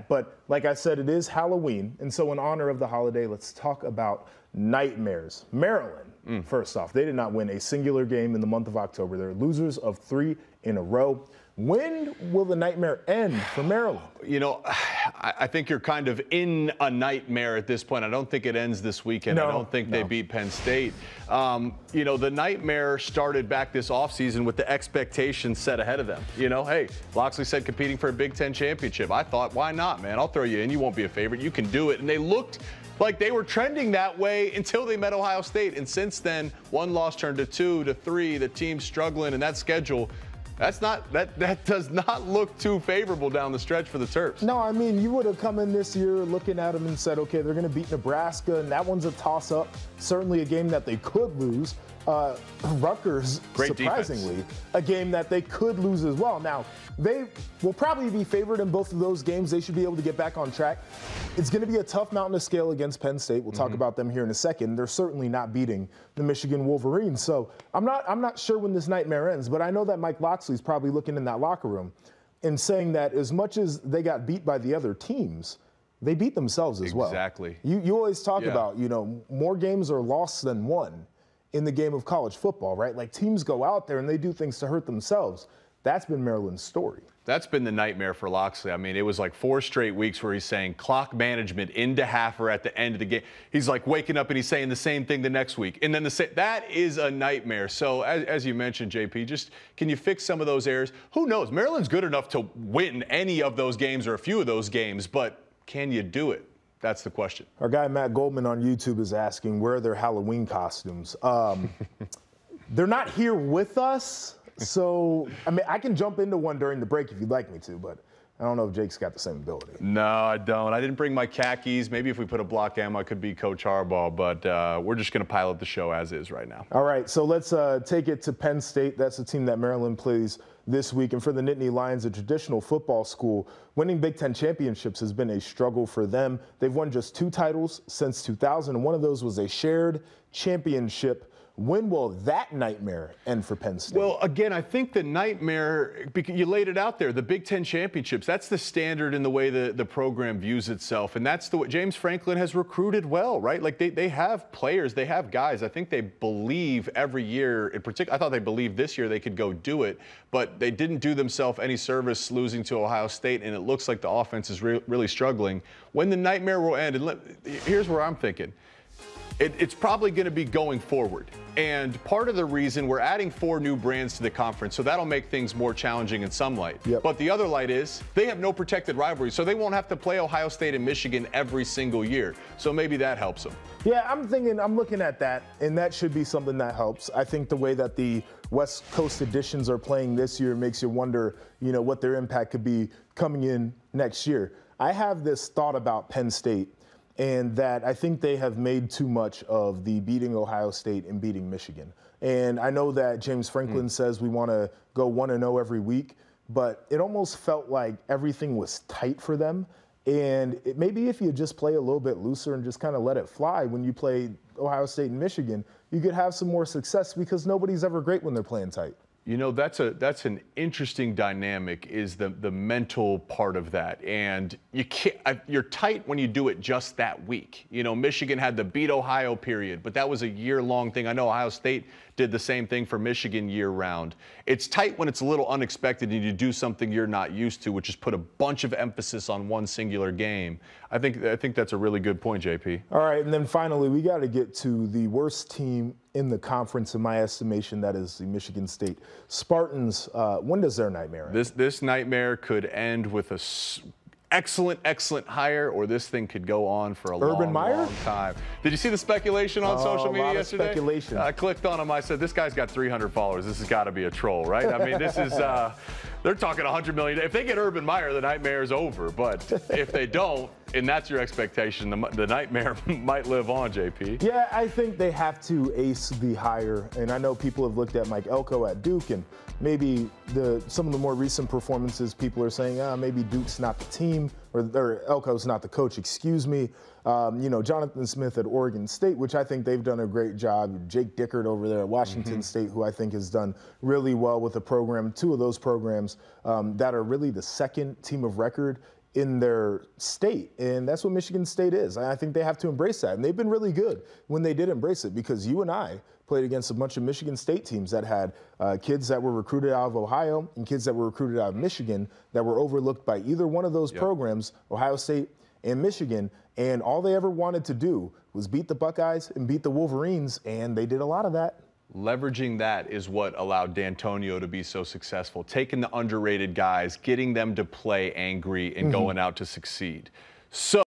But like I said, it is Halloween, and so in honor of the holiday, let's talk about nightmares. Maryland, first off, they did not win a singular game in the month of October. They're losers of 3 in a row. When will the nightmare end for Maryland? You know, I think you're kind of in a nightmare at this point. I don't think it ends this weekend. I don't think they beat Penn State. You know, the nightmare started back this offseason with the expectations set ahead of them. You know, hey, Locksley said competing for a Big Ten championship. I thought, why not, man? I'll throw you in. You won't be a favorite. You can do it. And they looked like they were trending that way until they met Ohio State. And since then, one loss turned to 2 to 3. The team's struggling, and that schedule, that does not look too favorable down the stretch for the Terps. No, I mean, you would have come in this year looking at them and said, okay, they're going to beat Nebraska, and that one's a toss-up. Certainly a game that they could lose. Rutgers, surprisingly, a game that they could lose as well. Now, they will probably be favored in both of those games. They should be able to get back on track. It's going to be a tough mountain to scale against Penn State. We'll talk about them here in a second. They're certainly not beating the Michigan Wolverines. So I'm not sure when this nightmare ends, but I know that Mike Locksley's probably looking in that locker room and saying that as much as they got beat by the other teams, they beat themselves as well. Exactly. You always talk about, you know, more games are lost than won in the game of college football, right? Like, teams go out there and they do things to hurt themselves. That's been Maryland's story. That's been the nightmare for Locksley. I mean, it was like 4 straight weeks where he's saying clock management into half or at the end of the game. He's like waking up and he's saying the same thing the next week. And then that is a nightmare. So as you mentioned, JP, just can you fix some of those errors? Who knows? Maryland's good enough to win any of those games or a few of those games, but can you do it? That's the question. Our guy Matt Goldman on YouTube is asking, where are their Halloween costumes? They're not here with us, so I mean, I can jump into one during the break if you'd like me to, but I don't know if Jake's got the same ability. No, I don't. I didn't bring my khakis. Maybe if we put a block ammo, I could be Coach Harbaugh, but we're just going to pilot the show as is right now. All right, so let's take it to Penn State. That's the team that Maryland plays this week. And for the Nittany Lions, a traditional football school, winning Big Ten championships has been a struggle for them. They've won just 2 titles since 2000, and one of those was a shared championship. When will that nightmare end for Penn State? Well, again, I think the nightmare, because you laid it out there, the Big Ten championships, that's the standard in the way the program views itself. And that's the way James Franklin has recruited well, right? Like they have players, they have guys. I think they believe every year, in particular, I thought they believed this year they could go do it, but they didn't do themselves any service losing to Ohio State, and it looks like the offense is really struggling. When the nightmare will end, and here's where I'm thinking. It's probably going to be going forward. And part of the reason we're adding 4 new brands to the conference, so that'll make things more challenging in some light. But the other light is they have no protected rivalry, so they won't have to play Ohio State and Michigan every single year. So maybe that helps them. Yeah, I'm looking at that, and that should be something that helps. I think the way that the West Coast editions are playing this year makes you wonder, you know, what their impact could be coming in next year. I have this thought about Penn State, and that I think they have made too much of the beating Ohio State and beating Michigan. And I know that James Franklin says we want to go 1-0 every week, but it almost felt like everything was tight for them. And maybe if you just play a little bit looser and just kind of let it fly when you play Ohio State and Michigan, you could have some more success, because nobody's ever great when they're playing tight. You know, that's an interesting dynamic, is the mental part of that. And you can't, you're tight when you do it just that week. You know, Michigan had the beat Ohio period, but that was a year-long thing. I know Ohio State did the same thing for Michigan year-round. It's tight when it's a little unexpected and you do something you're not used to, which is put a bunch of emphasis on one singular game. I think that's a really good point, JP. All right, and then finally, we got to get to the worst team in the conference, in my estimation. That is the Michigan State Spartans. When does their nightmare end? This nightmare could end with a excellent hire, or this thing could go on for a long time. Did you see the speculation on social media yesterday? Speculation. I clicked on him. I said, this guy's got 300 followers. This has got to be a troll, right? I mean, this is they're talking 100 million. If they get Urban Meyer, the nightmare is over. But if they don't, and that's your expectation, the nightmare might live on, JP. Yeah, I think they have to ace the hire. And I know people have looked at Mike Elko at Duke, and maybe some of the more recent performances, people are saying, maybe Duke's not the team, or Elko's not the coach, excuse me. You know, Jonathan Smith at Oregon State, which I think they've done a great job. Jake Dickert over there at Washington State, who I think has done really well with the program. 2 of those programs that are really the second team of record in their state, and that's what Michigan State is. I think they have to embrace that, and they've been really good when they did embrace it, because you and I played against a bunch of Michigan State teams that had kids that were recruited out of Ohio and kids that were recruited out of Michigan that were overlooked by either one of those programs, Ohio State and Michigan, and all they ever wanted to do was beat the Buckeyes and beat the Wolverines, and they did a lot of that. Leveraging that is what allowed D'Antonio to be so successful, taking the underrated guys, getting them to play angry and going out to succeed. So